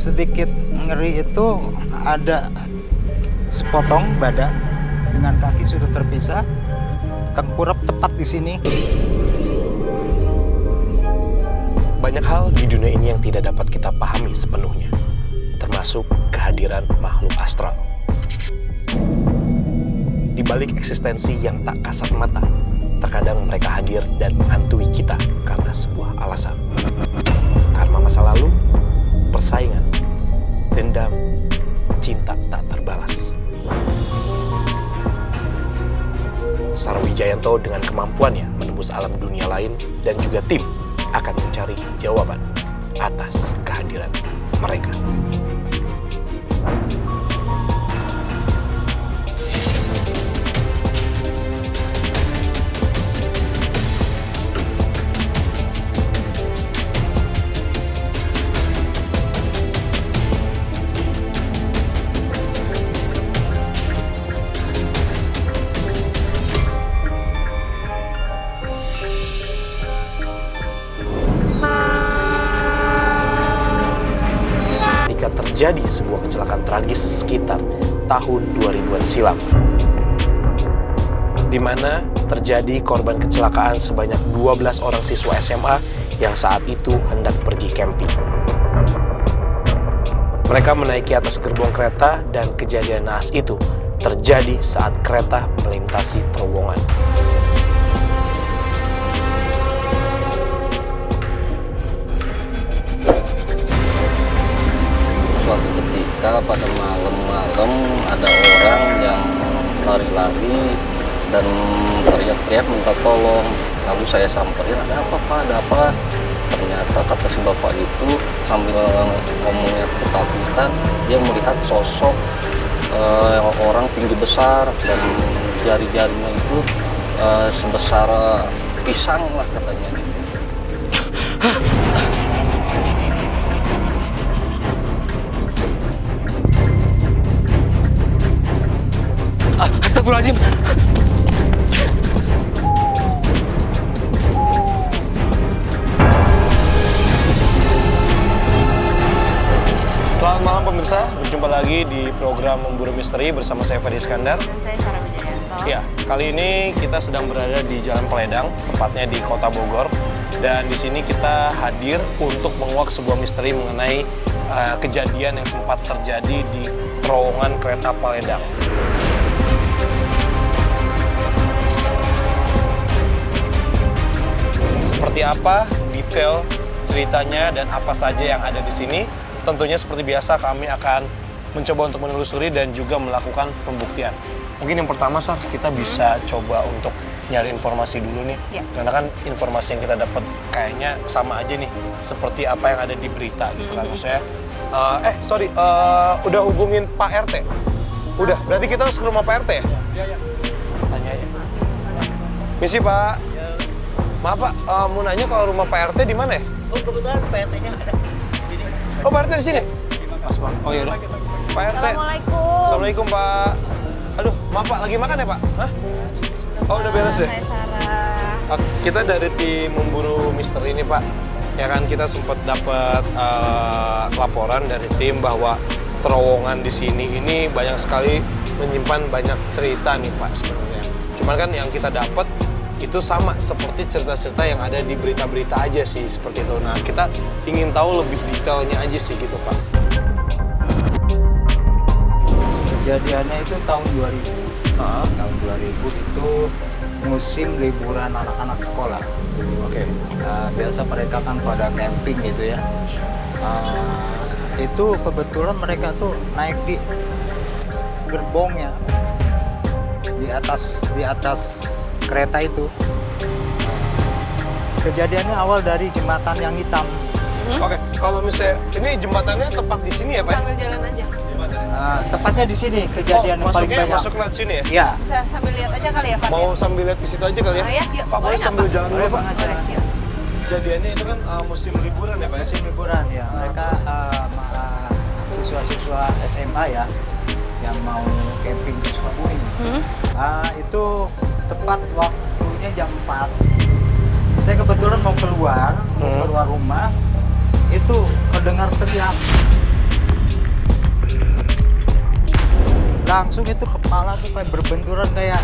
sedikit ngeri itu ada sepotong badan dengan kaki sudah terpisah, tengkurap tepat di sini. Banyak hal di dunia ini yang tidak dapat kita pahami sepenuhnya, termasuk kehadiran makhluk astral. Di balik eksistensi yang tak kasat mata, terkadang mereka hadir dan menghantui kita karena sebuah alasan. Karma masa lalu, persaingan, dendam, cinta tak terbalas. Sarwijayanto dengan kemampuannya menembus alam dunia lain dan juga tim akan mencari jawaban atas kehadiran mereka. Terjadi sebuah kecelakaan tragis sekitar tahun 2000-an silam, di mana terjadi korban kecelakaan sebanyak 12 orang siswa SMA yang saat itu hendak pergi camping. Mereka menaiki atas gerbong kereta dan kejadian naas itu terjadi saat kereta melintasi terowongan. Suatu ketika pada malam-malam ada orang yang lari-lari dan teriak-teriak minta tolong. Lalu saya samperin, ada apa Pak, ada apa? Ternyata kata si bapak itu sambil ngomongnya ketakutan, dia melihat sosok orang tinggi besar dan jari-jarinya itu sebesar pisang lah katanya. Astagfirullahaladzim. Selamat malam pemirsa, berjumpa lagi di program Memburu Misteri bersama saya Ferdi Iskandar. Dan saya Sarwijayanto. Ya, kali ini kita sedang berada di Jalan Peledang, tepatnya di Kota Bogor. Dan di sini kita hadir untuk menguak sebuah misteri mengenai kejadian yang sempat terjadi di terowongan kereta Peledang. Seperti apa detail ceritanya dan apa saja yang ada di sini? Tentunya seperti biasa kami akan mencoba untuk menelusuri dan juga melakukan pembuktian. Mungkin yang pertama, Sar, kita bisa coba untuk nyari informasi dulu nih. Ya. Karena kan informasi yang kita dapat kayaknya sama aja nih, seperti apa yang ada di berita gitu kan. Maksudnya, udah hubungin Pak RT? Udah, berarti kita harus ke rumah Pak RT ya? Iya. Tanya aja. Misi Pak. Maaf Pak, mau nanya kalau rumah Pak RT di mana ya? Oh, kebetulan Pak RT-nya ada di sini. Oh, Pak RT di sini? Pas Pak. Oh iya udah. Pak RT. Assalamualaikum. Assalamualaikum Pak. Aduh, maaf Pak, lagi makan ya Pak? Hah? Oh, udah beres ya? Saya Sarah. Kita dari tim Memburu Misteri ini Pak. Ya kan kita sempat dapat laporan dari tim bahwa terowongan di sini ini banyak sekali menyimpan banyak cerita nih Pak sebenarnya. Cuman kan yang kita dapat itu sama seperti cerita-cerita yang ada di berita-berita aja sih, seperti itu. Nah, kita ingin tahu lebih detailnya aja sih gitu, Pak. Kejadiannya itu tahun 2000. Tahun 2000 itu musim liburan anak-anak sekolah. Oke. Biasa mereka kan pada camping gitu ya. Itu kebetulan mereka tuh naik di gerbongnya di atas kereta itu. Kejadiannya awal dari jembatan yang hitam. Oke, kalau misalnya ini jembatannya tepat di sini ya Pak? Sambil jalan aja. Tepatnya di sini kejadian yang paling banyak. Masuk lewat sini ya? Iya. Bisa sambil lihat aja kali ya Pak? Mau sambil lihat ke situ aja kali ya? Oh ya, yuk. Pak, boleh sambil nggak, jalan dulu Boleh, Pak? Pak. Boleh, yuk. Kejadiannya itu kan musim liburan ya Pak? Musim liburan ya. Mereka siswa-siswa SMA ya yang mau camping di Sukabumi. Itu tepat waktunya jam 4. Saya kebetulan mau keluar rumah, itu kedengar teriak. langsung itu kepala tuh kayak berbenturan, kayak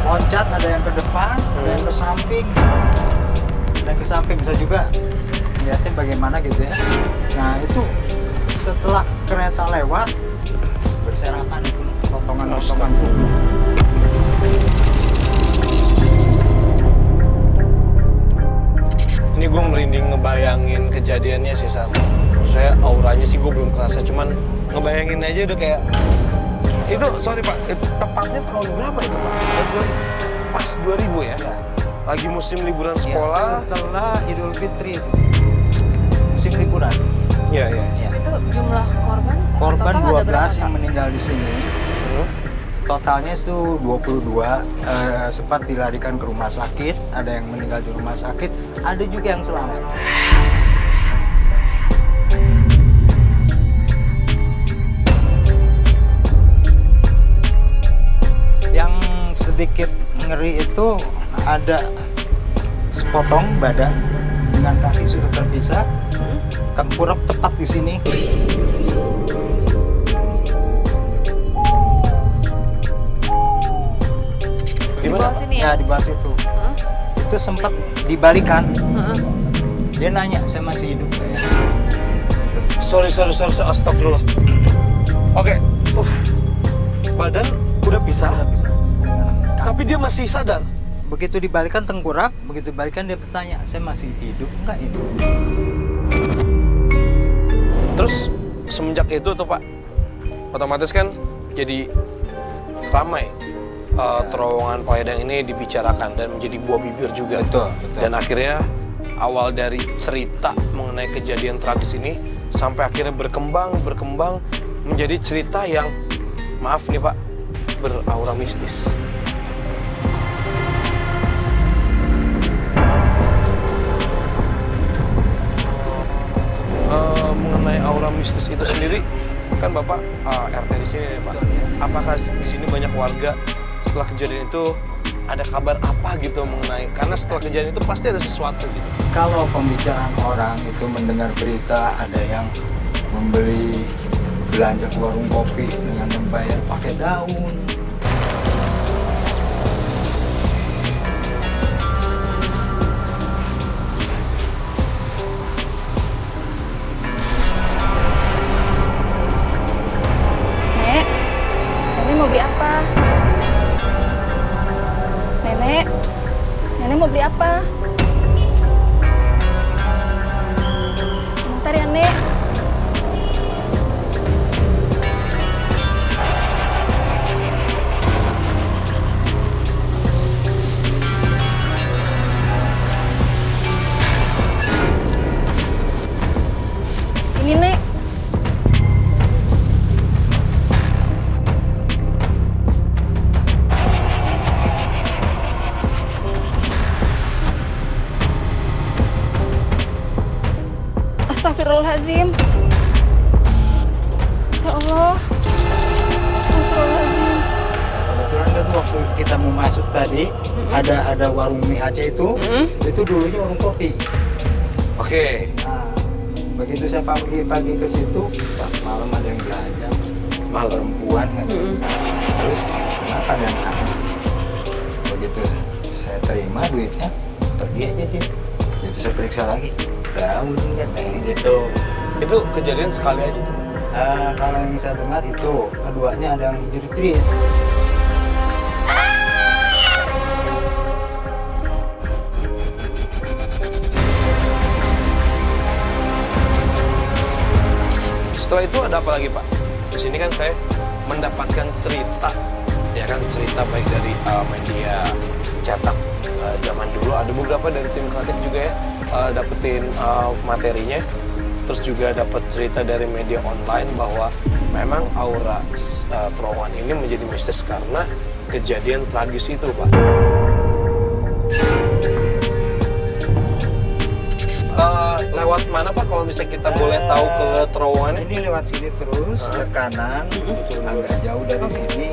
loncat, ada yang ke depan, ada yang ke samping, bisa juga lihatnya bagaimana gitu ya. Nah itu setelah kereta lewat berserakan itu potongan-potongan tubuh. Ini gue merinding ngebayangin kejadiannya sih, Sar. Saya auranya sih gue belum kerasa, cuman ngebayangin aja udah kayak itu. Sorry Pak, tepatnya tahun berapa itu Pak? Pas 2000 ya? Ya. Lagi musim liburan Ya, sekolah. setelah Idul Fitri itu musim liburan. Iya. Ya. Itu jumlah korban? Korban total ada 12 berapa, yang Pak? meninggal di sini. Totalnya itu 22, sempat dilarikan ke rumah sakit, ada yang meninggal di rumah sakit, ada juga yang selamat. Yang sedikit ngeri itu ada sepotong badan dengan kaki sudah terpisah, tengkurap tepat di sini. Di bawah sini ya? Ya, di bawah situ. Itu sempat dibalikan. Heeh. Dia nanya, saya masih hidup nggak ya? Sorry, astagfirullah. Oke. Badan udah pisah, Dengan kaki. tapi dia masih sadar. Begitu dibalikan tengkurap, begitu dibalikan dia bertanya, saya masih hidup nggak itu? Terus semenjak itu tuh Pak, otomatis kan jadi ramai. Terowongan Pahadang ini dibicarakan dan menjadi buah bibir juga. Betul. Dan akhirnya awal dari cerita mengenai kejadian tragis ini sampai akhirnya berkembang menjadi cerita yang, maaf nih Pak, beraura mistis. Mengenai aura mistis itu sendiri, kan Bapak RT di sini nih Pak. Betul, ya. Apakah di sini banyak warga setelah kejadian itu ada kabar apa gitu mengenai, karena setelah kejadian itu pasti ada sesuatu gitu. Kalau pembicaraan orang itu mendengar berita ada yang membeli belanja ke warung kopi dengan membayar pakai daun. Nek, Nenek mau beli apa? Nenek mau beli apa? Sebentar ya, Nek. Ini, Nek. Astagfirullahaladzim. Ya Allah. Astagfirullahaladzim. Kebetulan kan waktu kita mau masuk tadi ada warung mie Aceh itu dulunya warung kopi. Oke. Nah, begitu saya pagi ke situ, malam ada yang belanja, perempuan kan. Terus kenapa dan aneh? Begitu saya terima duitnya, pergi aja dia. Begitu saya periksa lagi, daun kan gitu. Itu kejadian sekali aja tuh. Kalau yang saya dengar itu keduanya ada yang jerit-jerit. Setelah itu ada apa lagi Pak? Di sini kan saya mendapatkan cerita, ya kan, cerita baik dari media cetak zaman dulu, ada beberapa dari tim kreatif juga ya, dapetin materinya, terus juga dapat cerita dari media online bahwa memang aura terowongan ini menjadi mistis karena kejadian tragis itu Pak. Lewat mana Pak kalau misalnya kita boleh tahu ke terowongannya? Ini lewat sini terus ke kanan, agak jauh dari sini.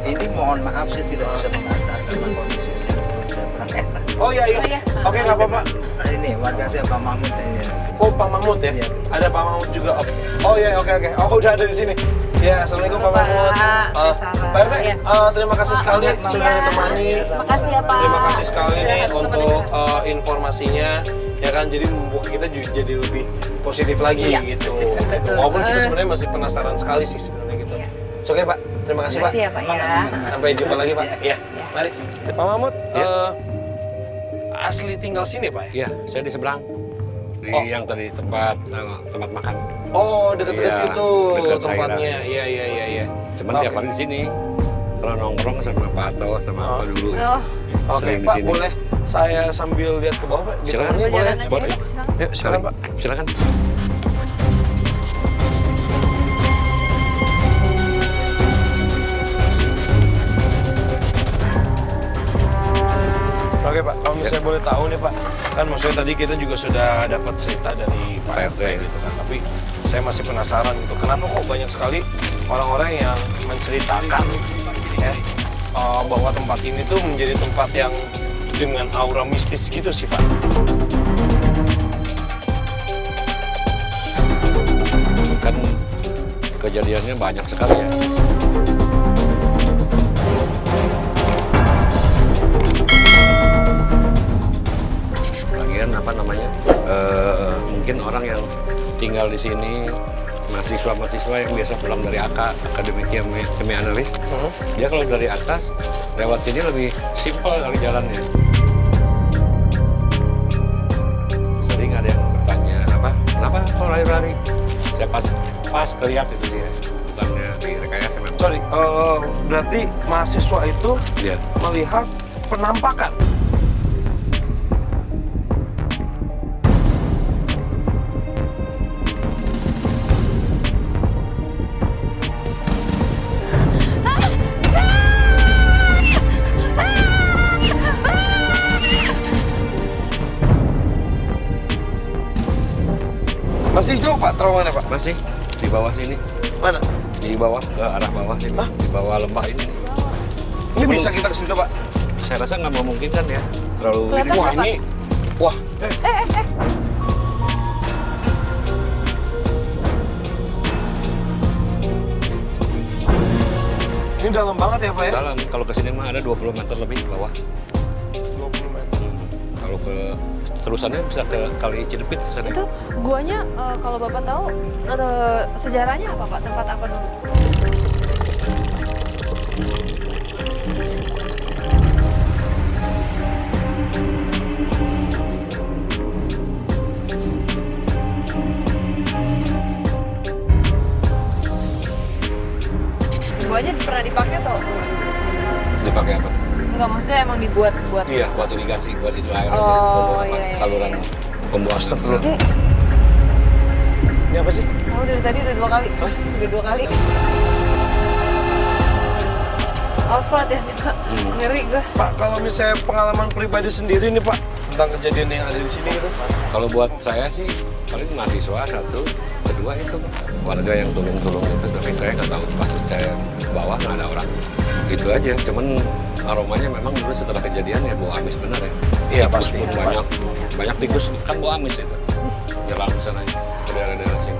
Ini mohon maaf saya tidak bisa mengantar karena kondisi saya kurang enak. Oh iya. Oh, iya. Oke, nggak apa-apa. Ini warga saya Pak Mahmud ini. Oh, Pak Mahmud ya? Iya. Ada Pak Mahmud juga. Oh iya, oke. Oh, udah ada di sini. Ya, assalamualaikum Pak Halo, Mahmud. Pak. Saya Sarah. Pak RT, Iya. terima kasih sekali makasih sudah ya. ditemani. Makasih ya, Pak. Terima kasih sekali nih Istirahat, selamat untuk istirahat. informasinya. Ya kan, jadi membuat kita jadi lebih positif lagi Iya. gitu. Betul. Walaupun kita sebenarnya masih penasaran sekali sih sebenarnya gitu. Oke Pak, terima kasih Pak. Makasih ya, Pak ya. Sampai jumpa lagi Pak. Iya, mari. Pak Mahmud, asli tinggal sini Pak ya? Iya, saya di seberang. Di Oh. yang tadi tempat makan. Oh, dekat-dekat Iya, situ dekat tempatnya. Sayuran. Iya. Cuman Oke. tiap hari di sini. Kalau nongkrong sama Pak Ato sama apa dulu. Oh, Oke, Sering di Pak, sini. boleh saya sambil lihat ke bawah Pak? Silakan. Ditemani boleh? jalan aja Boleh. ya, Pak. Silakan. Yuk, silakan Pak. Silakan. Oke Pak, kalau misalnya boleh tahu nih Pak, kan maksudnya tadi kita juga sudah dapat cerita dari Pak RT gitu kan, tapi saya masih penasaran gitu, kenapa kok banyak sekali orang-orang yang menceritakan ya bahwa tempat ini tuh menjadi tempat yang dengan aura mistis gitu sih Pak. Kan kejadiannya banyak sekali ya. Lagian apa namanya? Mungkin orang yang tinggal di sini mahasiswa-mahasiswa yang biasa pulang dari Akademi Kimia Analis, dia kalau dari atas lewat sini lebih simpel dari jalannya. Sering ada yang bertanya kenapa kalau lari-lari? Saya pas kelihatan itu sih ya, bukannya di rekayasa memang. Sorry, berarti mahasiswa itu Iya. melihat penampakan. Masih jauh Pak terowongannya Pak? Masih di bawah sini, Mana? di bawah ke arah bawah sini, Hah? di bawah lembah ini. Ini bisa kita ke situ Pak? Saya rasa nggak memungkinkan ya, terlalu Kelihatan Wah apa? ini, wah. Ini dalam banget ya Pak ya? dalam. Kalau ke sini mah ada 20 meter lebih ke bawah. 20 meter. Kalau ke terusannya bisa ke Kali Cidepit sana. Itu guanya kalau Bapak tahu sejarahnya apa Pak? Tempat apa dulu? Guanya pernah dipakai atau enggak? Dipakai apa? Enggak, maksudnya emang dibuat buat. Iya, buat irigasi, buat itu air. Oh, aja. iya. Saluran pembuangan. Ini, Ini apa sih? kamu dari tadi udah 2 kali. Udah 2 kali. Awas Pak, hati-hati Pak. Ngeri gue. Pak, kalau misalnya pengalaman pribadi sendiri nih Pak, tentang kejadian yang ada di sini gitu. Kalau buat saya sih paling mahasiswa satu, kedua itu warga yang tulung-tulung itu, tapi saya nggak tahu pas saya bawah nggak ada orang. Itu aja, cuman aromanya memang dulu setelah kejadian ya bau amis benar ya. Iya, Tikus pasti, pun banyak tikus kan bau amis itu. Jalan ke sana ke daerah-daerah sini.